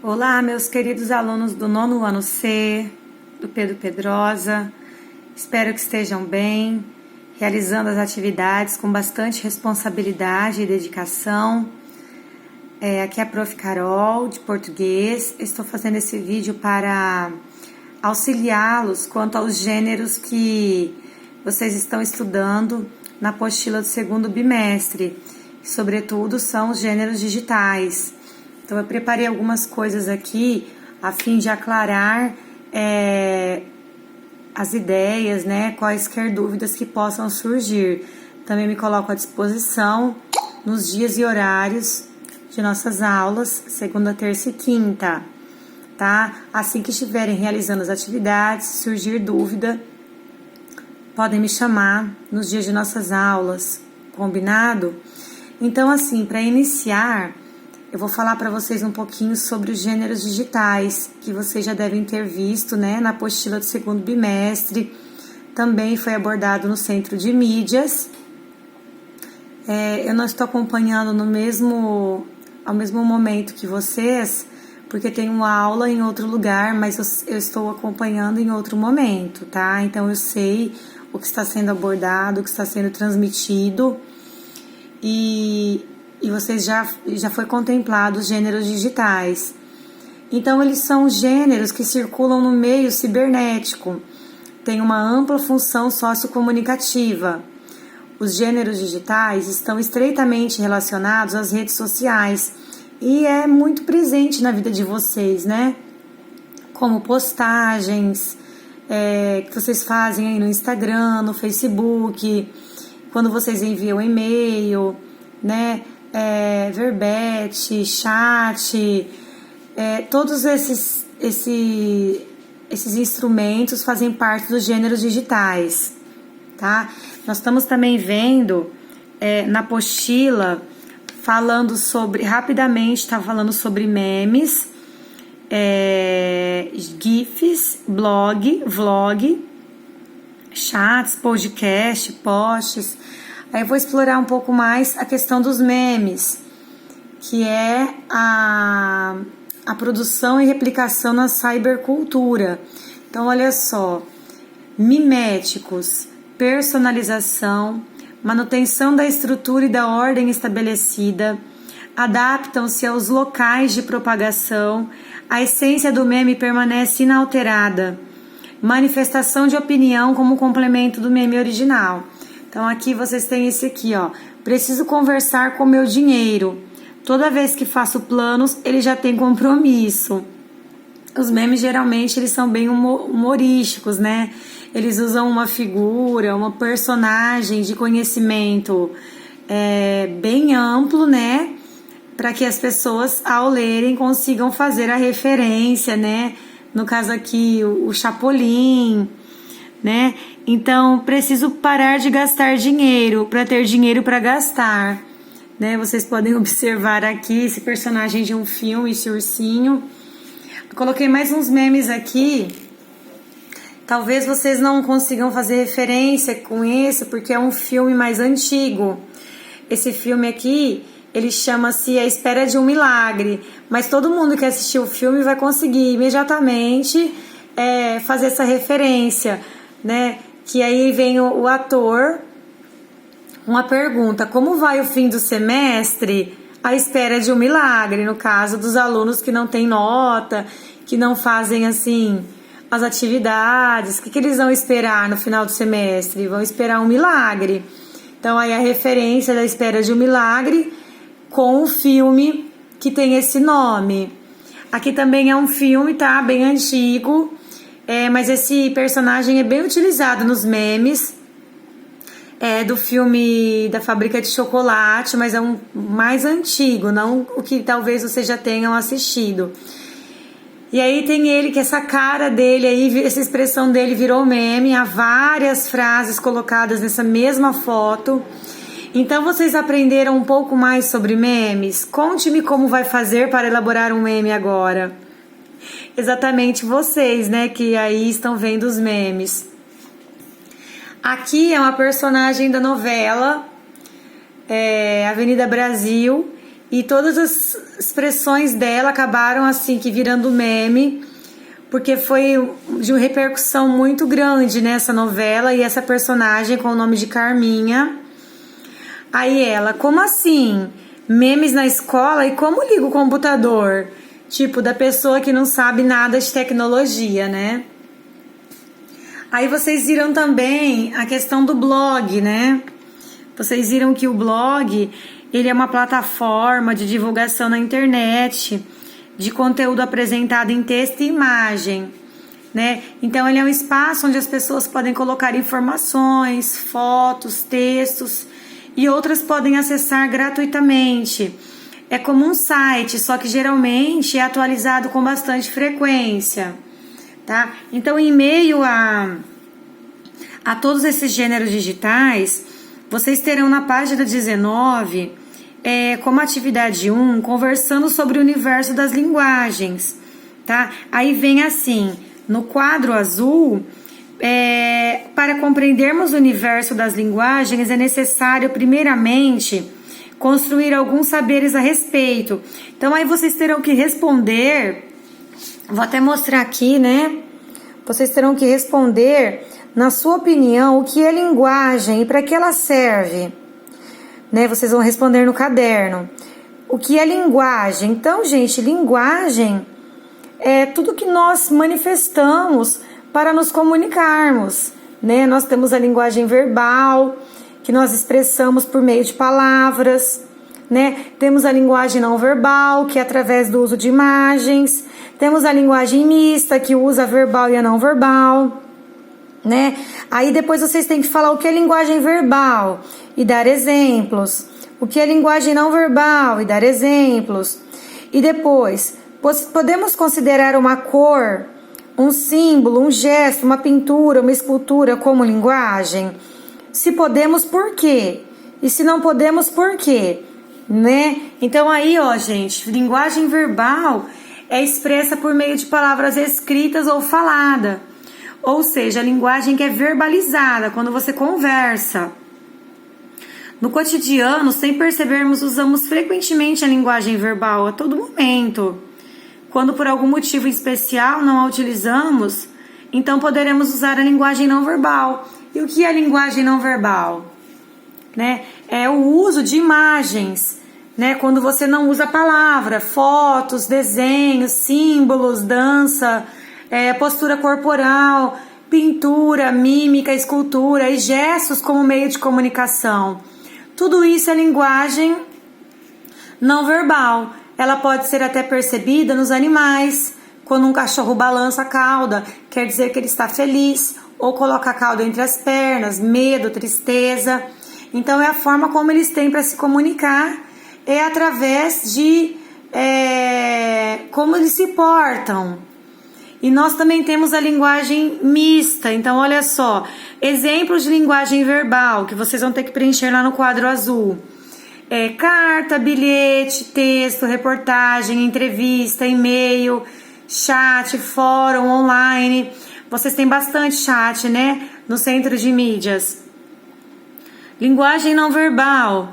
Olá, meus queridos alunos do nono ano C, do Pedro Pedrosa. Espero que estejam bem, realizando as atividades com bastante responsabilidade e dedicação. Aqui é a Prof. Carol, de português. Estou fazendo esse vídeo para auxiliá-los quanto aos gêneros que vocês estão estudando na apostila do segundo bimestre. Sobretudo, são os gêneros digitais. Então, eu preparei algumas coisas aqui a fim de aclarar as ideias, quaisquer dúvidas que possam surgir. Também me coloco à disposição nos dias e horários de nossas aulas, segunda, terça e quinta, tá? Assim que estiverem realizando as atividades, se surgir dúvida, podem me chamar nos dias de nossas aulas, combinado? Então, assim, para iniciar, eu vou falar para vocês um pouquinho sobre os gêneros digitais, que vocês já devem ter visto, na apostila do segundo bimestre. Também foi abordado no Centro de Mídias. Eu não estou acompanhando ao mesmo momento que vocês, porque tem uma aula em outro lugar, mas eu estou acompanhando em outro momento, tá? Então, eu sei o que está sendo abordado, o que está sendo transmitido, e vocês já foi contemplado os gêneros digitais. Então, eles são gêneros que circulam no meio cibernético, têm uma ampla função sociocomunicativa. Os gêneros digitais estão estreitamente relacionados às redes sociais e é muito presente na vida de vocês, Como postagens que vocês fazem aí no Instagram, no Facebook, quando vocês enviam e-mail, verbete, chat, todos esses instrumentos fazem parte dos gêneros digitais, tá? Nós estamos também vendo na apostila, rapidamente falando sobre memes, GIFs, vlog, chats, podcast, posts. Aí eu vou explorar um pouco mais a questão dos memes, que é a produção e replicação na cybercultura. Então, olha só, miméticos, personalização, manutenção da estrutura e da ordem estabelecida, adaptam-se aos locais de propagação, a essência do meme permanece inalterada, manifestação de opinião como complemento do meme original. Então, aqui vocês têm esse aqui, ó. Preciso conversar com meu dinheiro. Toda vez que faço planos, ele já tem compromisso. Os memes, geralmente, eles são bem humorísticos, Eles usam uma figura, uma personagem de conhecimento bem amplo, para que as pessoas, ao lerem, consigam fazer a referência, No caso aqui, o Chapolin, Então, preciso parar de gastar dinheiro para ter dinheiro para gastar, Vocês podem observar aqui esse personagem de um filme, esse ursinho. Eu coloquei mais uns memes aqui. Talvez vocês não consigam fazer referência com esse, porque é um filme mais antigo. Esse filme aqui, ele chama-se A Espera de um Milagre. Mas todo mundo que assistiu o filme vai conseguir imediatamente fazer essa referência, Que aí vem o ator, uma pergunta: como vai o fim do semestre à espera de um milagre? No caso dos alunos que não têm nota, que não fazem assim as atividades, o que eles vão esperar no final do semestre? Vão esperar um milagre. Então aí a referência da espera de um milagre com o filme que tem esse nome. Aqui também é um filme, tá? Bem antigo. Mas esse personagem é bem utilizado nos memes do filme da Fábrica de Chocolate, mas é um mais antigo, não o que talvez vocês já tenham assistido. E aí tem ele, que essa cara dele aí, essa expressão dele virou meme, há várias frases colocadas nessa mesma foto. Então vocês aprenderam um pouco mais sobre memes? Conte-me como vai fazer para elaborar um meme agora. Exatamente vocês, que aí estão vendo os memes. Aqui é uma personagem da novela Avenida Brasil, e todas as expressões dela acabaram assim que virando meme, porque foi de uma repercussão muito grande nessa novela e essa personagem com o nome de Carminha. Aí ela, como assim? Memes na escola? E como liga o computador? Tipo, da pessoa que não sabe nada de tecnologia, né? Aí vocês viram também a questão do blog, né? Vocês viram que o blog, ele é uma plataforma de divulgação na internet, de conteúdo apresentado em texto e imagem, né? Então, ele é um espaço onde as pessoas podem colocar informações, fotos, textos e outras podem acessar gratuitamente. É como um site, só que geralmente é atualizado com bastante frequência, tá? Então, em meio a todos esses gêneros digitais, vocês terão na página 19, como atividade 1, conversando sobre o universo das linguagens, tá? Aí vem assim, no quadro azul, para compreendermos o universo das linguagens é necessário, primeiramente, construir alguns saberes a respeito. Então, aí vocês terão que responder, vou até mostrar aqui, né? Vocês terão que responder, na sua opinião, o que é linguagem e para que ela serve, né? Vocês vão responder no caderno. O que é linguagem? Então, gente, linguagem é tudo que nós manifestamos para nos comunicarmos, né? Nós temos a linguagem verbal, que nós expressamos por meio de palavras, né? Temos a linguagem não verbal, que é através do uso de imagens. Temos a linguagem mista, que usa a verbal e a não verbal, né? Aí depois vocês têm que falar o que é linguagem verbal e dar exemplos. O que é linguagem não verbal e dar exemplos. E depois, podemos considerar uma cor, um símbolo, um gesto, uma pintura, uma escultura como linguagem? Se podemos, por quê? E se não podemos, por quê? Né? Então aí, ó, gente, linguagem verbal é expressa por meio de palavras escritas ou falada. Ou seja, a linguagem que é verbalizada, quando você conversa. No cotidiano, sem percebermos, usamos frequentemente a linguagem verbal a todo momento. Quando por algum motivo especial não a utilizamos, então poderemos usar a linguagem não verbal. E o que é a linguagem não verbal? Né? É o uso de imagens, né? Quando você não usa a palavra, fotos, desenhos, símbolos, dança, postura corporal, pintura, mímica, escultura e gestos como meio de comunicação. Tudo isso é linguagem não verbal. Ela pode ser até percebida nos animais. Quando um cachorro balança a cauda, quer dizer que ele está feliz, ou coloca a cauda entre as pernas, medo, tristeza. Então é a forma como eles têm para se comunicar, é através de como eles se portam. E nós também temos a linguagem mista. Então, olha só, exemplos de linguagem verbal que vocês vão ter que preencher lá no quadro azul. Carta, bilhete, texto, reportagem, entrevista, e-mail, chat, fórum, online. Vocês têm bastante chat, né? No centro de mídias. Linguagem não verbal.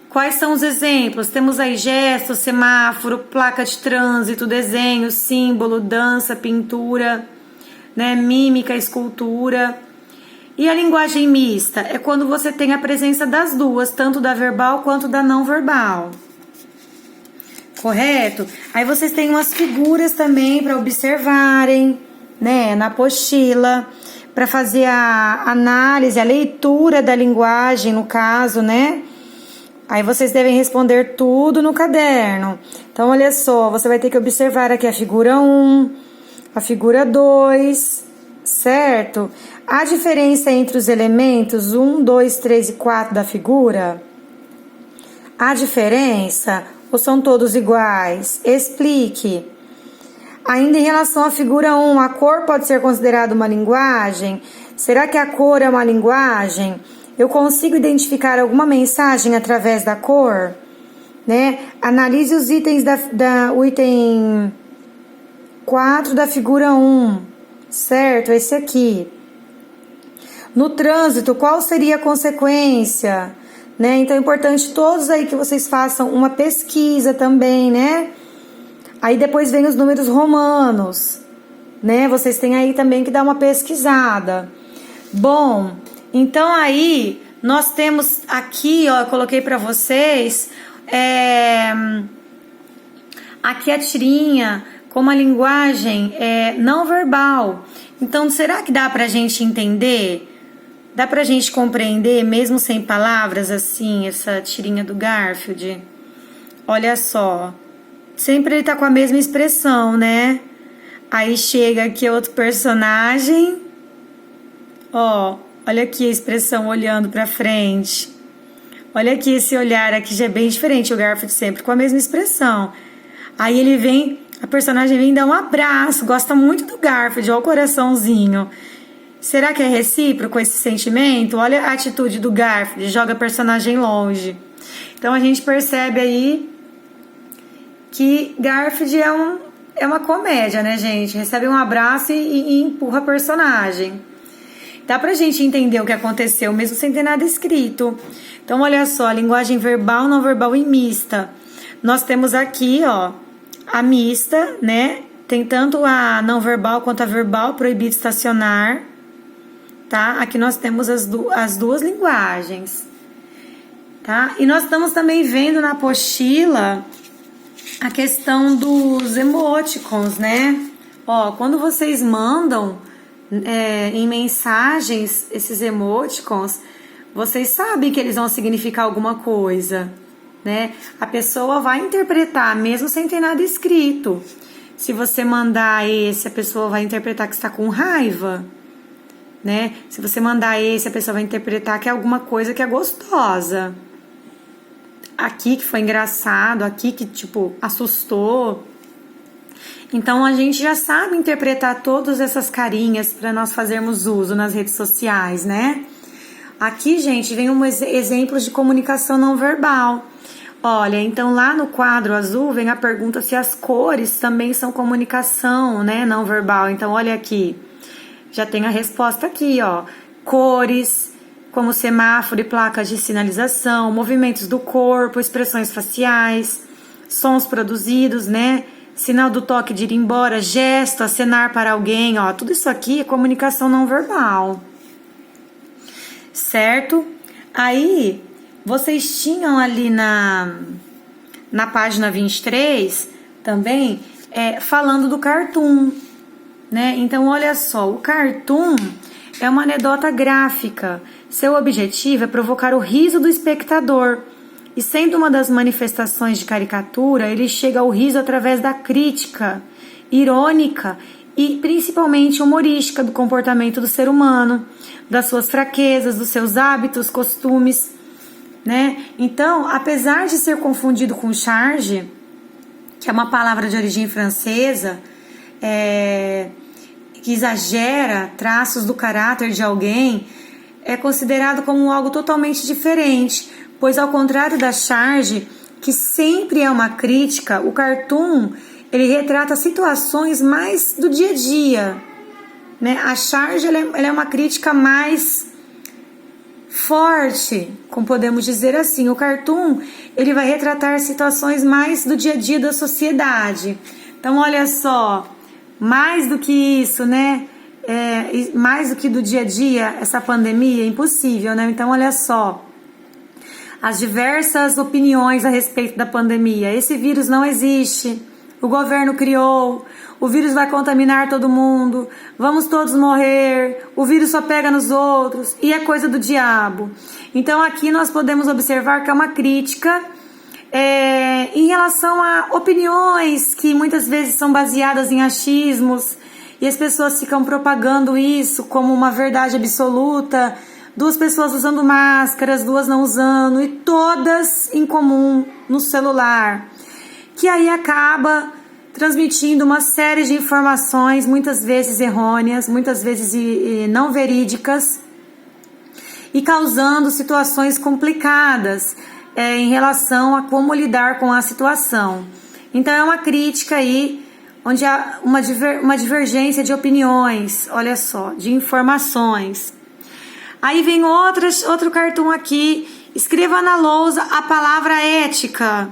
Quais são os exemplos? Temos aí gestos, semáforo, placa de trânsito, desenho, símbolo, dança, pintura, né? Mímica, escultura. E a linguagem mista é quando você tem a presença das duas, tanto da verbal quanto da não verbal. Correto? Aí vocês têm umas figuras também para observarem, né, na apostila, para fazer a análise, a leitura da linguagem, no caso, né? Aí vocês devem responder tudo no caderno. Então, olha só, você vai ter que observar aqui a figura 1, a figura 2, certo? A diferença entre os elementos 1, 2, 3 e 4 da figura? Há diferença ou são todos iguais? Explique. Ainda em relação à figura 1, a cor pode ser considerada uma linguagem? Será que a cor é uma linguagem? Eu consigo identificar alguma mensagem através da cor? Né? Analise os itens o item 4 da figura 1, certo? Esse aqui. No trânsito, qual seria a consequência? né? Então é importante todos aí que vocês façam uma pesquisa também, né? Aí depois vem os números romanos, né? Vocês têm aí também que dar uma pesquisada. Bom, então aí nós temos aqui, ó, eu coloquei para vocês aqui a tirinha com uma linguagem não verbal. Então, será que dá pra gente entender? Dá pra gente compreender, mesmo sem palavras, assim, essa tirinha do Garfield? Olha só. Sempre ele tá com a mesma expressão, né? Aí chega aqui outro personagem. Ó, olha aqui a expressão olhando pra frente. Olha aqui esse olhar aqui, já é bem diferente. O Garfield sempre com a mesma expressão. Aí ele vem, a personagem vem dar um abraço. Gosta muito do Garfield, olha o coraçãozinho. Será que é recíproco esse sentimento? Olha a atitude do Garfield, joga a personagem longe. Então a gente percebe aí que Garfield é uma comédia, né, gente? Recebe um abraço e empurra a personagem. Dá pra gente entender o que aconteceu, mesmo sem ter nada escrito. Então, olha só, linguagem verbal, não verbal e mista. Nós temos aqui, ó, a mista, né? Tem tanto a não verbal quanto a verbal, proibido estacionar, tá? Aqui nós temos as duas linguagens, tá? E nós estamos também vendo na apostila a questão dos emoticons, né? Ó, quando vocês mandam em mensagens esses emoticons, vocês sabem que eles vão significar alguma coisa, né? A pessoa vai interpretar, mesmo sem ter nada escrito. Se você mandar esse, a pessoa vai interpretar que está com raiva, né? Se você mandar esse, a pessoa vai interpretar que é alguma coisa que é gostosa. Aqui que foi engraçado, aqui que, tipo, assustou. Então, a gente já sabe interpretar todas essas carinhas para nós fazermos uso nas redes sociais, né? Aqui, gente, vem exemplos de comunicação não verbal. Olha, então lá no quadro azul vem a pergunta se as cores também são comunicação, né, não verbal. Então, olha aqui, já tem a resposta aqui, ó. Cores, como semáforo e placas de sinalização, movimentos do corpo, expressões faciais, sons produzidos, né, sinal do toque de ir embora, gesto, acenar para alguém, ó. Tudo isso aqui é comunicação não verbal, certo? Aí, vocês tinham ali na página 23 também falando do cartoon, né? Então, olha só, o cartoon é uma anedota gráfica. Seu objetivo é provocar o riso do espectador. E sendo uma das manifestações de caricatura, ele chega ao riso através da crítica irônica e principalmente humorística do comportamento do ser humano, das suas fraquezas, dos seus hábitos, costumes, né? Então, apesar de ser confundido com charge, que é uma palavra de origem francesa, que exagera traços do caráter de alguém, é considerado como algo totalmente diferente, pois ao contrário da charge, que sempre é uma crítica, o cartoon, ele retrata situações mais do dia a dia, né? A charge, ela é uma crítica mais forte, como podemos dizer assim. O cartoon, ele vai retratar situações mais do dia a dia da sociedade. Então, olha só, mais do que isso, né? Mais do que do dia a dia, essa pandemia é impossível, né? Então, olha só, as diversas opiniões a respeito da pandemia. Esse vírus não existe, o governo criou, o vírus vai contaminar todo mundo, vamos todos morrer, o vírus só pega nos outros e é coisa do diabo. Então aqui nós podemos observar que é uma crítica em relação a opiniões que muitas vezes são baseadas em achismos e as pessoas ficam propagando isso como uma verdade absoluta. 2 pessoas usando máscaras, 2 não usando, e todas em comum no celular, que aí acaba transmitindo uma série de informações, muitas vezes errôneas, muitas vezes não verídicas, e causando situações complicadas em relação a como lidar com a situação. Então é uma crítica aí, onde há uma divergência de opiniões, olha só, de informações. Aí vem outro cartoon aqui, Escreva na lousa a palavra ética,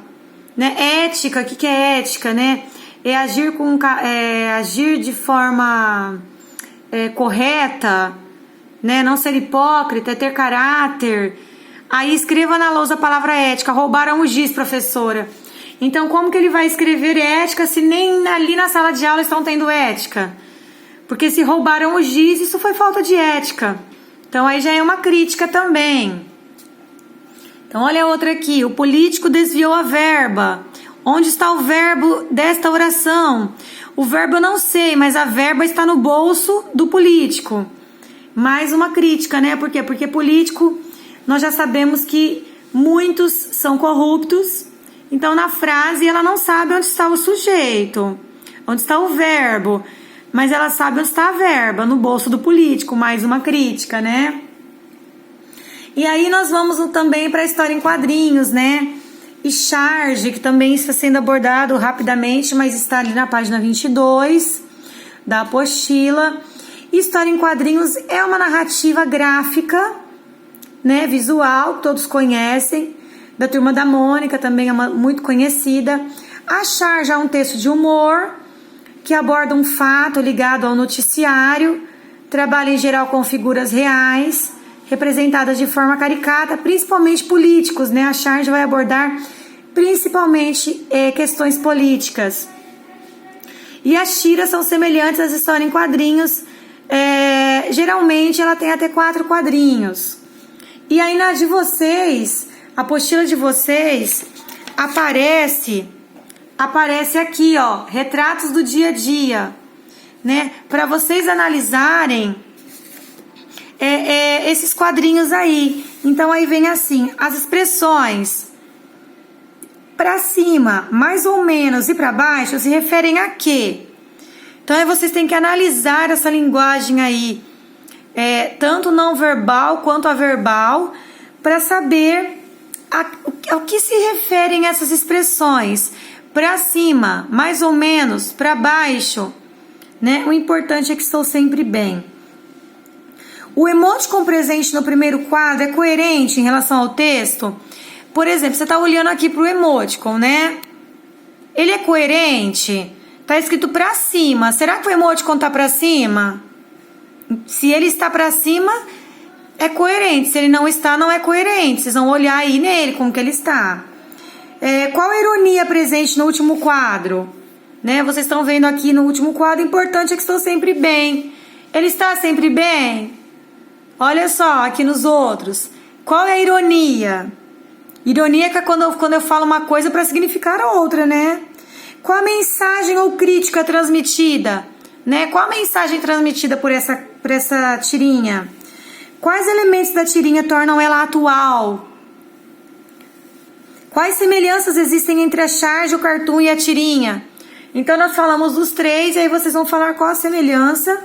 né? Ética, o que é ética, né? É agir de forma correta, né? Não ser hipócrita, é ter caráter. Aí escreva na lousa a palavra ética. Roubaram o giz, professora. Então como que ele vai escrever ética se nem ali na sala de aula estão tendo ética? Porque se roubaram o giz, isso foi falta de ética. Então aí já é uma crítica também. Então olha outra aqui. O político desviou a verba. Onde está o verbo desta oração? O verbo eu não sei, mas a verba está no bolso do político. Mais uma crítica, né? Por quê? Porque político, nós já sabemos que muitos são corruptos. Então na frase ela não sabe onde está o sujeito, onde está o verbo. Mas ela sabe onde está a verba, no bolso do político. Mais uma crítica, né? E aí nós vamos também para a história em quadrinhos, né? E charge, que também está sendo abordado rapidamente, mas está ali na página 22 da apostila. História em quadrinhos é uma narrativa gráfica, né, visual, que todos conhecem, da Turma da Mônica, também é muito conhecida. A charge é um texto de humor, que aborda um fato ligado ao noticiário, trabalha em geral com figuras reais, representadas de forma caricata, principalmente políticos, né? A charge vai abordar principalmente questões políticas. E as tiras são semelhantes às histórias em quadrinhos. Geralmente ela tem até 4 quadrinhos. E aí na de vocês, a apostila de vocês, aparece aqui, ó, retratos do dia a dia, né? Para vocês analisarem esses quadrinhos aí. Então aí vem assim, as expressões para cima, mais ou menos, e para baixo se referem a quê? Então aí vocês têm que analisar essa linguagem aí, tanto não verbal quanto a verbal, para saber ao que se referem essas expressões. Para cima, mais ou menos, para baixo, né? O importante é que estou sempre bem. O emoticon presente no primeiro quadro é coerente em relação ao texto? Por exemplo, você está olhando aqui para o emoticon, né? Ele é coerente? Está escrito para cima. Será que o emoticon está para cima? Se ele está para cima, é coerente. Se ele não está, não é coerente. Vocês vão olhar aí nele como que ele está. Qual a ironia presente no último quadro? Né? Vocês estão vendo aqui no último quadro, o importante é que estou sempre bem. Ele está sempre bem? Olha só, aqui nos outros. Qual é a ironia? Ironia é quando eu falo uma coisa para significar a outra, né? Qual a mensagem ou crítica transmitida? Né? Qual a mensagem transmitida por essa tirinha? Quais elementos da tirinha tornam ela atual? Quais semelhanças existem entre a charge, o cartoon e a tirinha? Então nós falamos dos 3 e aí vocês vão falar qual a semelhança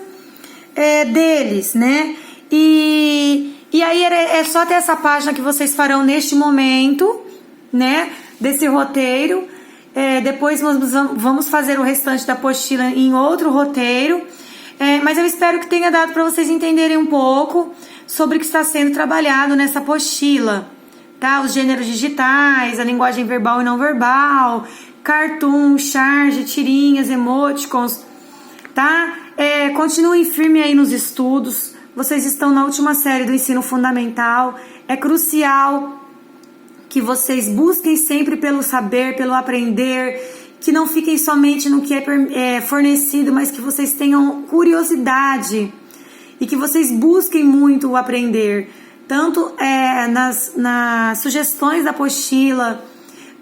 deles, né? E aí é só ter essa página que vocês farão neste momento, né? Desse roteiro. Depois nós vamos fazer o restante da apostila em outro roteiro. Mas eu espero que tenha dado para vocês entenderem um pouco sobre o que está sendo trabalhado nessa apostila. Tá? Os gêneros digitais, a linguagem verbal e não verbal, cartoon, charge, tirinhas, emoticons, tá? Continuem firme aí nos estudos. Vocês estão na última série do ensino fundamental. É crucial que vocês busquem sempre pelo saber, pelo aprender, que não fiquem somente no que é fornecido, mas que vocês tenham curiosidade e que vocês busquem muito o aprender, tanto nas sugestões da apostila,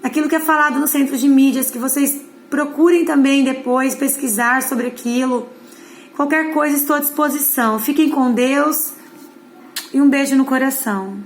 aquilo que é falado no centro de mídias, que vocês procurem também depois pesquisar sobre aquilo. Qualquer coisa, estou à disposição. Fiquem com Deus e um beijo no coração.